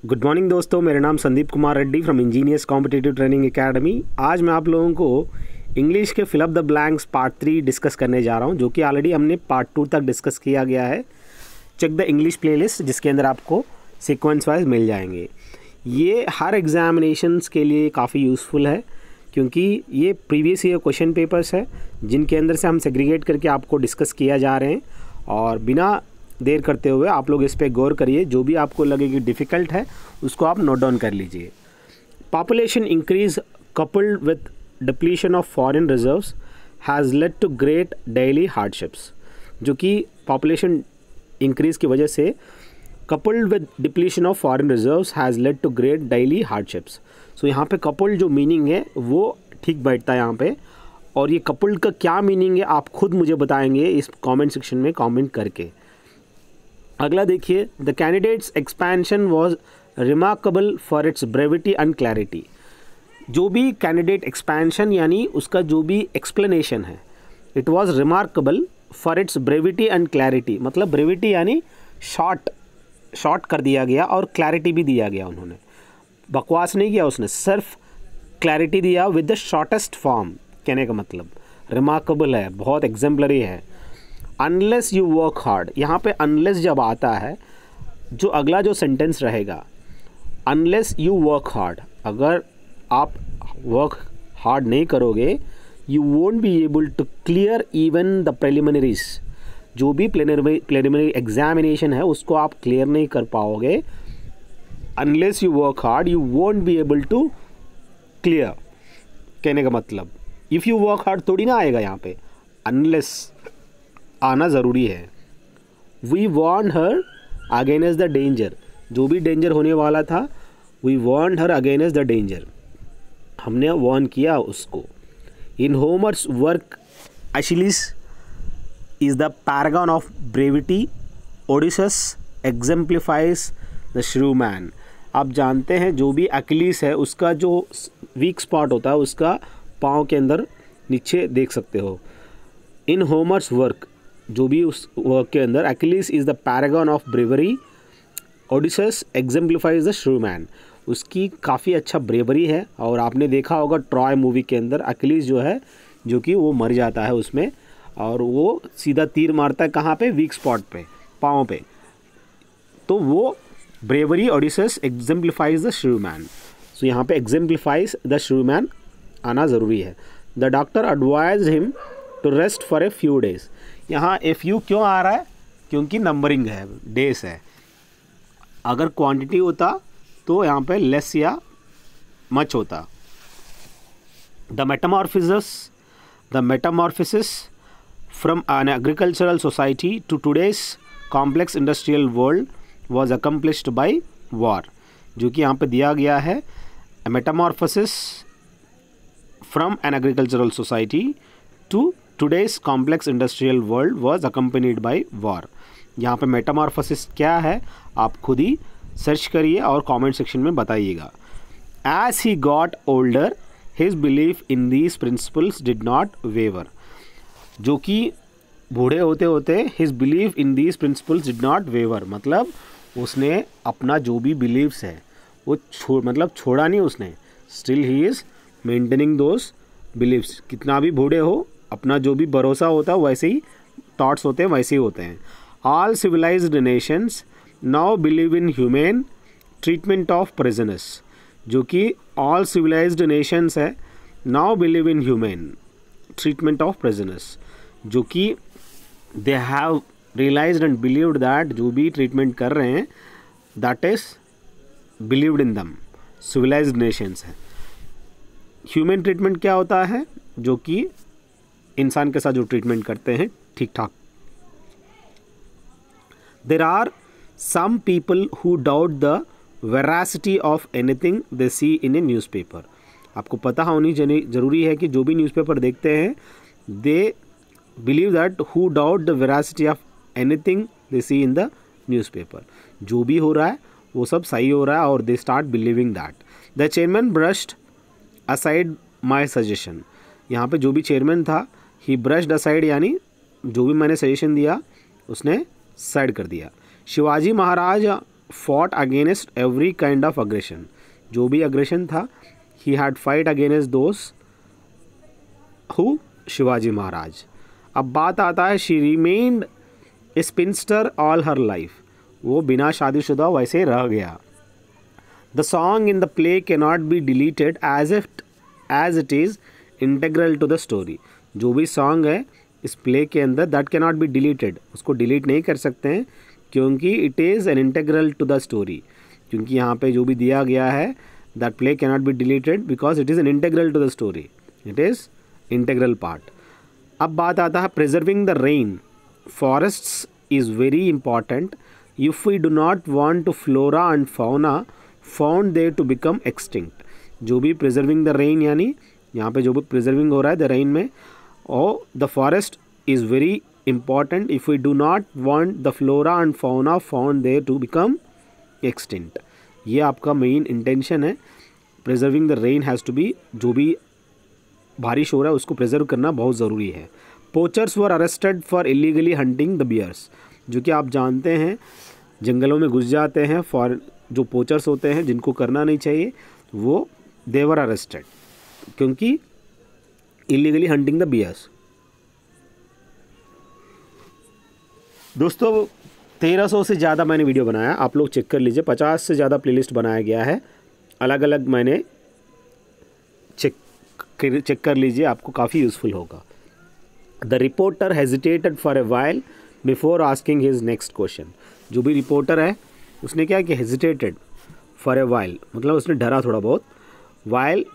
Good morning दोस्तों, मेरा नाम Sandeep Kumar Reddy from engineers competitive training academy. आज मैं आप लोगों को इंग्लिश के fill up the blanks part 3 discuss करने जा रहा हूं, जो कि ऑलरेडी हमने पार्ट 2 तक डिस्कस किया गया है। चेक द इंग्लिश प्लेलिस्ट, जिसके अंदर आपको सीक्वेंस वाइज मिल जाएंगे। ये हर एग्जामिनेशंस के लिए काफ़ी यूज़फुल है, क्योंकि ये प्रीवियस ईयर क्वेश्चन पेपर्स है जिनके अंदर से हम सेग्रीगेट करके आपको डिस्कस किया जा रहे हैं। और बिना देर करते हुए आप लोग इस पे गौर करिए, जो भी आपको लगे कि डिफ़िकल्ट है उसको आप नोट डाउन कर लीजिए। Population increase coupled with depletion of foreign reserves has led to great daily hardships. जो कि पॉपुलेशन इंक्रीज़ की वजह से coupled with depletion of foreign reserves has led to great daily hardships. So यहाँ पे coupled जो मीनिंग है वो ठीक बैठता है यहाँ पे। और ये कपल्ड का क्या मीनिंग है आप खुद मुझे बताएंगे इस कमेंट सेक्शन में कमेंट करके। अगला देखिए, the candidates expansion was remarkable for its brevity and clarity. जो भी कैंडिडेट एक्सपेंशन यानी उसका जो भी एक्सप्लेनेशन है, it was remarkable for its brevity and clarity. मतलब ब्रेविटी यानी शॉर्ट कर दिया गया और क्लैरिटी भी दिया गया। उन्होंने बकवास नहीं किया, उसने सिर्फ क्लैरिटी दिया विद द शॉर्टेस्ट फॉर्म। कहने का मतलब रिमार्केबल है, बहुत एग्जाम्पलरी है। अनलेस यू वर्क हार्ड, यहाँ पे अनलेस जब आता है, जो अगला जो सेंटेंस रहेगा, अनलेस यू वर्क हार्ड, अगर आप वर्क हार्ड नहीं करोगे, you won't be able to clear even the preliminaries. जो भी प्रिलिमिनरी एग्जामिनेशन है उसको आप क्लियर नहीं कर पाओगे। Unless you work hard you won't be able to clear. कहने का मतलब इफ़ यू वर्क हार्ड थोड़ी ना आएगा, यहाँ पे अनलेस आना ज़रूरी है। We warn her against the danger, जो भी डेंजर होने वाला था, we warn her against the danger, हमने वार्न किया उसको। In Homer's work Achilles is the paragon of brevity, Odysseus exemplifies the shrewd man. आप जानते हैं जो भी अकिलीस है उसका जो वीक स्पॉट होता है उसका पाँव के अंदर नीचे देख सकते हो। इन होमर्स वर्क, जो भी उस वर्क के अंदर, Achilles is the paragon of bravery, Odysseus exemplifies the shrewd man. उसकी काफ़ी अच्छा ब्रेवरी है। और आपने देखा होगा ट्रॉय मूवी के अंदर अकिलीस जो है, जो कि वो मर जाता है उसमें, और वो सीधा तीर मारता है कहाँ पे, वीक स्पॉट पे, पाँव पे। तो वो bravery Odysseus exemplifies the shrewd man. So यहाँ पे एग्जेम्प्लीफाइज द श्रू मैन आना ज़रूरी है। The doctor advise him to rest for a few days. यहाँ ए फ्यू क्यों आ रहा है, क्योंकि नंबरिंग है, डेज है। अगर क्वांटिटी होता तो यहाँ पे लेस या मच होता। The metamorphosis from an agricultural society to today's complex industrial world was accomplished by war. जो कि यहाँ पे दिया गया है, metamorphosis from an agricultural society to today's complex industrial world was accompanied by war. यहाँ पे मेटामॉर्फोसिस क्या है आप खुद ही सर्च करिए और कमेंट सेक्शन में बताइएगा। As he got older his belief in these principles did not waver. जो कि बूढ़े होते होते his belief in these principles did not waver, मतलब उसने अपना जो भी बिलीव्स है वो छोड़ा नहीं उसने। Still he is maintaining those beliefs. कितना भी बूढ़े हो, अपना जो भी भरोसा होता है वैसे ही थॉट्स होते हैं, वैसे ही होते हैं। All civilised nations now believe in human treatment of prisoners. जो कि ऑल सिविलाइज्ड नेशंस है, now believe in human treatment of prisoners. जो कि they have realised and believed that जो भी ट्रीटमेंट कर रहे हैं दैट इज बिलीव्ड इन दम। सिविलाइज्ड नेशंस है। ह्यूमन ट्रीटमेंट क्या होता है, जो कि इंसान के साथ जो ट्रीटमेंट करते हैं ठीक ठाक। There are some people who doubt the veracity of anything they see in a newspaper. आपको पता होनी जरूरी है कि जो भी न्यूज़पेपर देखते हैं, they believe that who doubt the veracity of anything they see in the newspaper. जो भी हो रहा है वो सब सही हो रहा है और they start believing that. The chairman brushed aside my suggestion. यहाँ पे जो भी चेयरमैन था, ही ब्रश्ड असाइड यानी जो भी मैंने सजेशन दिया उसने साइड कर दिया। Shivaji Maharaj fought against every kind of aggression. जो भी aggression था, he had fight against those who Shivaji Maharaj. अब बात आता है she remained a spinster all her life. वो बिना शादीशुदा वैसे रह गया. The song in the play cannot be deleted as it is integral to the story. जो भी सॉन्ग है इस प्ले के अंदर दैट कैनॉट बी डिलीटेड, उसको डिलीट नहीं कर सकते हैं क्योंकि it is an integral to the story. क्योंकि यहाँ पे जो भी दिया गया है that play cannot be deleted because it is an integral to the story, it is integral part. अब बात आता है preserving the rain forests is very important if we do not want to flora and fauna found there to become extinct. जो भी preserving the rain यानी यहाँ पे जो भी प्रिजर्विंग हो रहा है द रेन में, और the forest is very important if we do not want the flora and fauna found there to become extinct. ये आपका मेन इंटेंशन है. Preserving the rain has to be, जो भी बारिश हो रहा है उसको प्रिजर्व करना बहुत ज़रूरी है. Poachers were arrested for illegally hunting the bears. जो कि आप जानते हैं जंगलों में घुस जाते हैं, फॉर जो पोचर्स होते हैं जिनको करना नहीं चाहिए वो दे वर अरेस्टेड क्योंकि इलीगली हंटिंग द बियर्स. दोस्तों 1300 से ज़्यादा मैंने वीडियो बनाया, आप लोग चेक कर लीजिए. 50 से ज़्यादा प्लेलिस्ट बनाया गया है, अलग अलग मैंने चेक कर लीजिए, आपको काफ़ी यूज़फुल होगा. The reporter hesitated for a while before asking his next question. जो भी रिपोर्टर है उसने क्या किया, हेजिटेटेड फॉर ए वाइल मतलब उसने डरा थोड़ा बहुत, while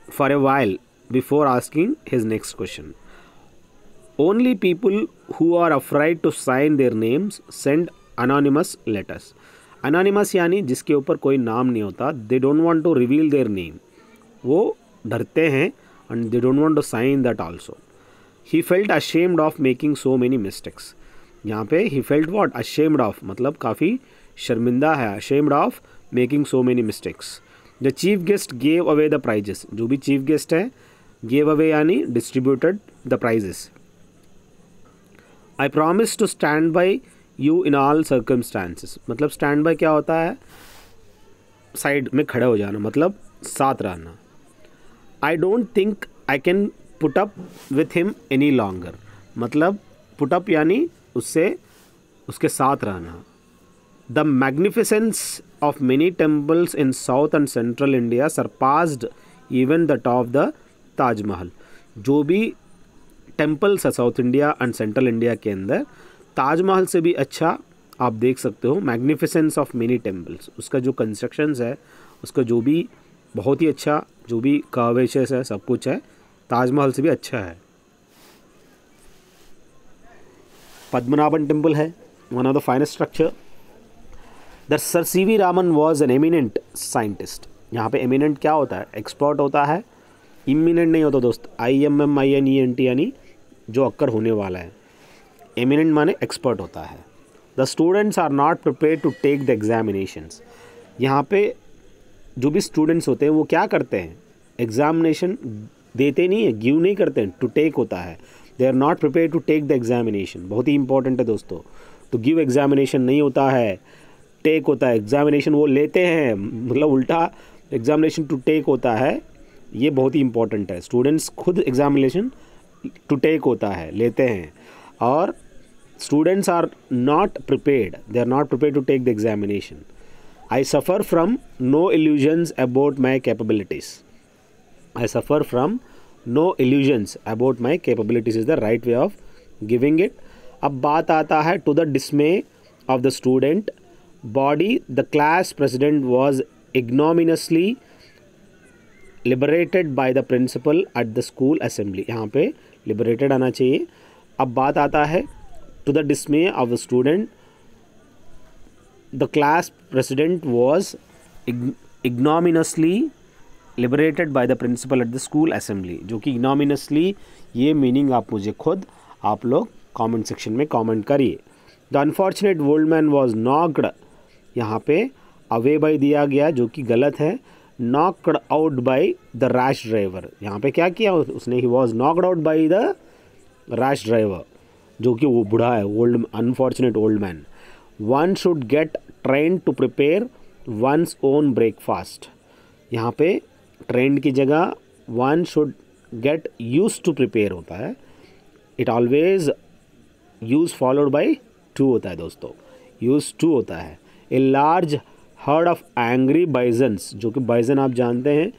for a while before asking his next question. Only people who are afraid to sign their names send anonymous letters. Anonymous यानी जिसके ऊपर कोई नाम नहीं होता, they don't want to reveal their name, वो डरते हैं and they don't want to sign that also. He felt ashamed of making so many mistakes. यहाँ पे he felt what, ashamed of मतलब काफ़ी शर्मिंदा है, ashamed of making so many mistakes. The chief guest gave away the prizes. जो भी chief guest है gave away यानी distributed the prizes. I promise to stand by you in all circumstances. मतलब stand by क्या होता है, side में खड़े हो जाना, मतलब साथ रहना. I don't think I can put up with him any longer. मतलब पुट अप यानी उससे उसके साथ रहना. The magnificence of many temples in south and central India surpassed even the top the Taj Mahal. जो भी टेम्पल्स है south India and central India के अंदर, ताजमहल से भी अच्छा आप देख सकते हो. मैग्निफिसेंस ऑफ मेनी टेम्पल्स, उसका जो कंस्ट्रक्शंस है, उसका जो भी बहुत ही अच्छा, जो भी कर्वेचर्स है, सब कुछ है, ताजमहल से भी अच्छा है. पद्मनाभन टेम्पल है, one of the finest structure. The sir C.V. Raman was an eminent scientist. यहाँ पे एमिनेंट क्या होता है, एक्सपर्ट होता है, इमिनेंट नहीं होता दोस्त. IMMINENT यानी जो अक्कर होने वाला है. एमिनेंट माने एक्सपर्ट होता है. The students are not prepared to take the examinations. यहाँ पे जो भी स्टूडेंट्स होते हैं वो क्या करते हैं, एग्जामिनेशन देते नहीं है, गिव नहीं करते हैं, टू टेक होता है. They are not prepared to take the examination. बहुत ही इंपॉर्टेंट है दोस्तों. तो गिव एग्जामिनेशन नहीं होता है, टेक होता है. एग्जामिनेशन वो लेते हैं, मतलब उल्टा एग्जामिनेशन टू टेक होता है. ये बहुत ही इंपॉर्टेंट है. स्टूडेंट्स खुद एग्जामिनेशन टू टेक होता है, लेते हैं. और students are not prepared, they are not prepared to take the examination. I suffer from no illusions about my capabilities. I suffer from no illusions about my capabilities is the right way of giving it. अब बात आता है to the dismay of the student body. The class president was ignominiously liberated by the principal at the school assembly. यहाँ पे liberated आना चाहिए. अब बात आता है to the dismay of the student, the class president was ignominiously liberated by the principal at the school assembly. जो कि इग्नोमिनसली, ये मीनिंग आप मुझे खुद आप लोग कमेंट सेक्शन में कमेंट करिए. The unfortunate old man was knocked. यहाँ पे अवे बाय दिया गया जो कि गलत है. Knocked out by the rash driver. यहाँ पे क्या किया उसने, he was knocked out by the rash driver, जो कि वो बूढ़ा है, old unfortunate old man. One should get train to prepare one's own breakfast. यहाँ पे ट्रेंड की जगह one should get used to prepare होता है। It always used followed by to होता है दोस्तों, यूज टू होता है। A large herd of angry बाइजन्स, जो कि बाइजन आप जानते हैं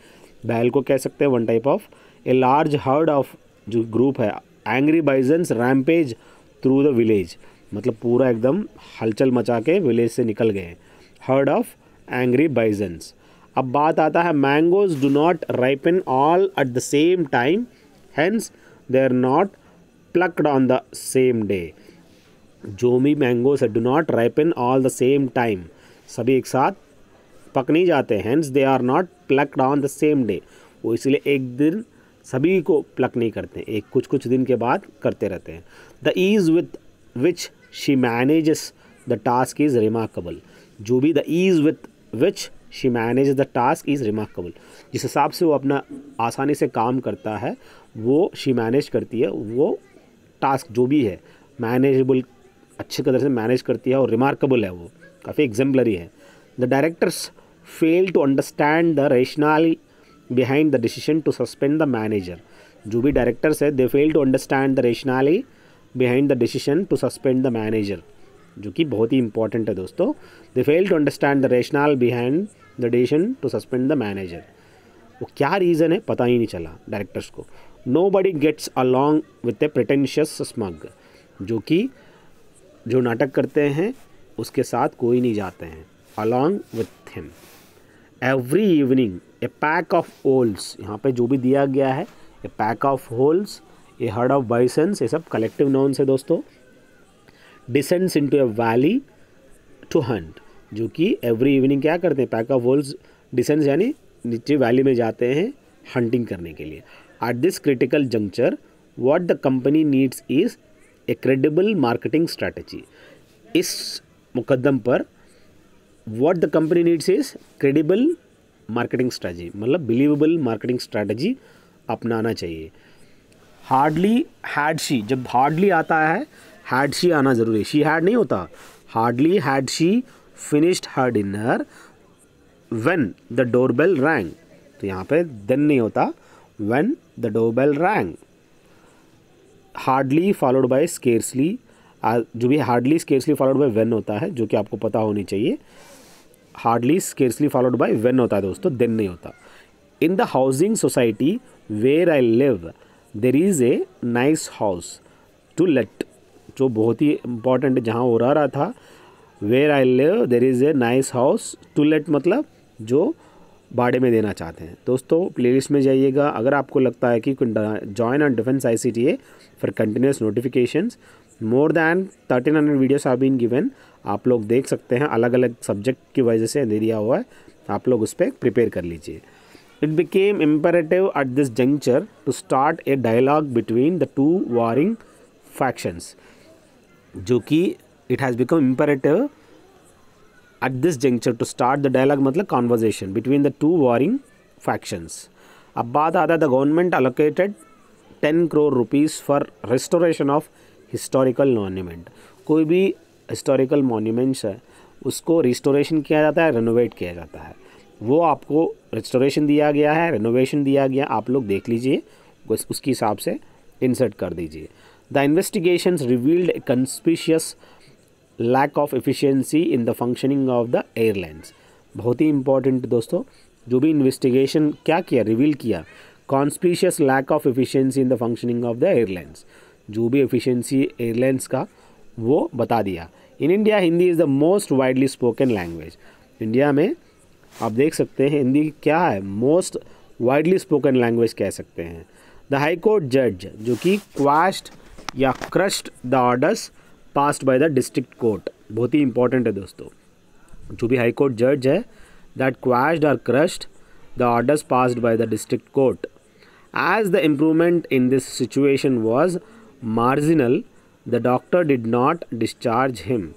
बैल को कह सकते हैं, one type of. A large herd of जो ग्रुप है angry bisons rampage through the village, मतलब पूरा एकदम हलचल मचा के विलेज से निकल गए। Herd of angry bisons. अब बात आता है mangoes do not ripen all at the same time, hence they are not plucked on the same day. जो भी मैंगोज है do not ripen all the same time, सभी एक साथ पक नहीं जाते, hence they are not plucked on the same day. वो इसलिए एक दिन सभी को प्लक नहीं करते, एक कुछ कुछ दिन के बाद करते रहते हैं। The ease with which she manages the task is remarkable. जो भी the ease with which she manage the task is remarkable, जिस हिसाब से वो अपना आसानी से काम करता है वो शी मैनेज करती है, वो टास्क जो भी है मैनेजेबल, अच्छी तरह से मैनेज करती है और रिमार्केबल है, वो काफ़ी एग्जाम्पलरी है। The directors fail to understand the rational behind the decision to suspend the manager. जो भी डायरेक्टर्स है they fail to understand the rational behind the decision to suspend the manager, जो कि बहुत ही इंपॉर्टेंट है दोस्तों। They fail to understand the rational behind the decision to suspend the manager. वो क्या रीज़न है पता ही नहीं चला डायरेक्टर्स को। Nobody gets along with a pretentious smug, जो कि जो नाटक करते हैं उसके साथ कोई नहीं जाते हैं, along with him. Every evening a pack of owls, यहाँ पे जो भी दिया गया है a pack of owls, a herd of bisons, ये सब कलेक्टिव नाउन्स है दोस्तों। Descends into a valley to hunt, जो कि एवरी इवनिंग क्या करते हैं, पैक ऑफ होल्स डिसेंड्स यानी नीचे वैली में जाते हैं हंटिंग करने के लिए। At this critical juncture what the company needs is a credible marketing strategy. इस मुकदम पर what the company needs is credible marketing strategy, मतलब बिलीवेबल मार्केटिंग स्ट्रैटेजी अपनाना चाहिए। हार्डली हैड शी, जब हार्डली आता है हैड शी आना ज़रूरी है, शी हैड नहीं होता। Hardly had she finished her dinner when the doorbell rang, तो यहाँ पे देन नहीं होता, when the doorbell rang. Hardly followed by scarcely, जो भी hardly scarcely followed by when होता है, जो कि आपको पता होनी चाहिए। Hardly scarcely followed by when होता है दोस्तों, देन नहीं होता। In the housing society where I live there is a nice house to let, जो बहुत ही इंपॉर्टेंट है, जहाँ वो रह रहा था। Where I live there is a nice house to let, मतलब जो भाड़े में देना चाहते हैं। दोस्तों प्लेलिस्ट में जाइएगा, अगर आपको लगता है कि join on defence ICTA for continuous notifications, more than 1300 videos have been given, आप लोग देख सकते हैं, अलग अलग सब्जेक्ट की वजह से दे दिया हुआ है, आप लोग उस पर प्रिपेयर कर लीजिए। It became imperative at this juncture to start a dialogue between the two warring factions, जो कि it has become imperative at this juncture to start the dialogue, मतलब conversation between the two warring factions। अब बात आता है the government allocated 10 crore rupees for restoration of historical monument। कोई भी historical monuments है उसको रिस्टोरेशन किया जाता है, रेनोवेट किया जाता है, वो आपको रिस्टोरेशन दिया गया है, रेनोवेशन दिया गया, आप लोग देख लीजिए, उसके हिसाब से इंसर्ट कर दीजिए। The investigations revealed a conspicuous lack of efficiency in the functioning of the airlines. बहुत ही इंपॉर्टेंट दोस्तों, जो भी इन्वेस्टिगेशन क्या किया, रिवील किया, conspicuous lack of efficiency in the functioning of the airlines, जो भी एफिशिएंसी एयरलाइंस का वो बता दिया। In India Hindi is the most widely spoken language. India में आप देख सकते हैं हिंदी क्या है, मोस्ट वाइडली स्पोकन लैंग्वेज कह सकते हैं। द हाई कोर्ट जज, जो कि क्वाश्ड या crushed the orders passed by the district court, बहुत ही इंपॉर्टेंट है दोस्तों, जो भी हाई कोर्ट जज है दैट क्वाश्ड और crushed the orders passed by the district court. As the improvement in this situation was marginal the doctor did not discharge him,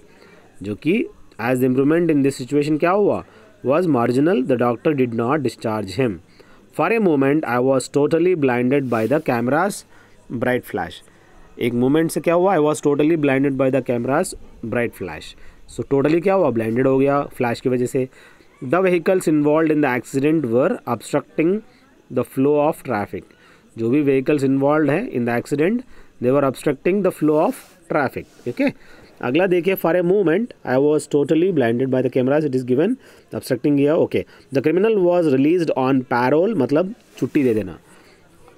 जो कि as the improvement in this situation क्या हुआ, was marginal the doctor did not discharge him. For a moment I was totally blinded by the camera's bright flash. एक moment से क्या हुआ, I was totally blinded by the camera's bright flash, so totally क्या हुआ, blinded हो गया flash की वजह से। The vehicles involve in the accident were obstructing the flow of traffic, जो भी व्हीकल्स इन्वॉल्व है in the accident they were obstructing the flow of traffic. Okay, अगला देखिए, for a moment I was totally blinded by the camera's, it is given obstructing here. Okay, the criminal was released on parole, मतलब छुट्टी दे देना,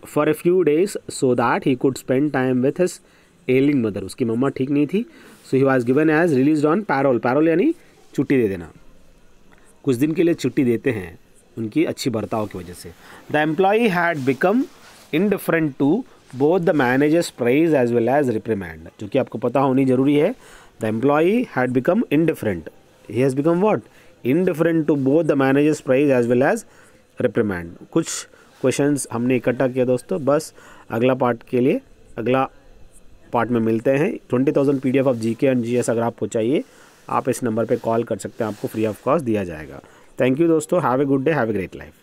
for a few days so that he could spend time with his ailing mother, उसकी मम्मा ठीक नहीं थी, so he was given as released on parole. Parole यानी छुट्टी दे देना, कुछ दिन के लिए छुट्टी देते हैं उनकी अच्छी बर्ताव की वजह से। The employee had become indifferent to both the manager's praise as well as reprimand, जो कि आपको पता होनी जरूरी है। The employee had become indifferent, he has become what, indifferent to both the manager's praise as well as reprimand. कुछ questions हमने इकट्ठा किया दोस्तों, बस अगला पार्ट के लिए अगला पार्ट में मिलते हैं। 20,000 PDF of GK and GS अगर आपको चाहिए आप इस नंबर पे कॉल कर सकते हैं, आपको फ्री ऑफ कॉस्ट दिया जाएगा। थैंक यू दोस्तों, have a good day, have a great life.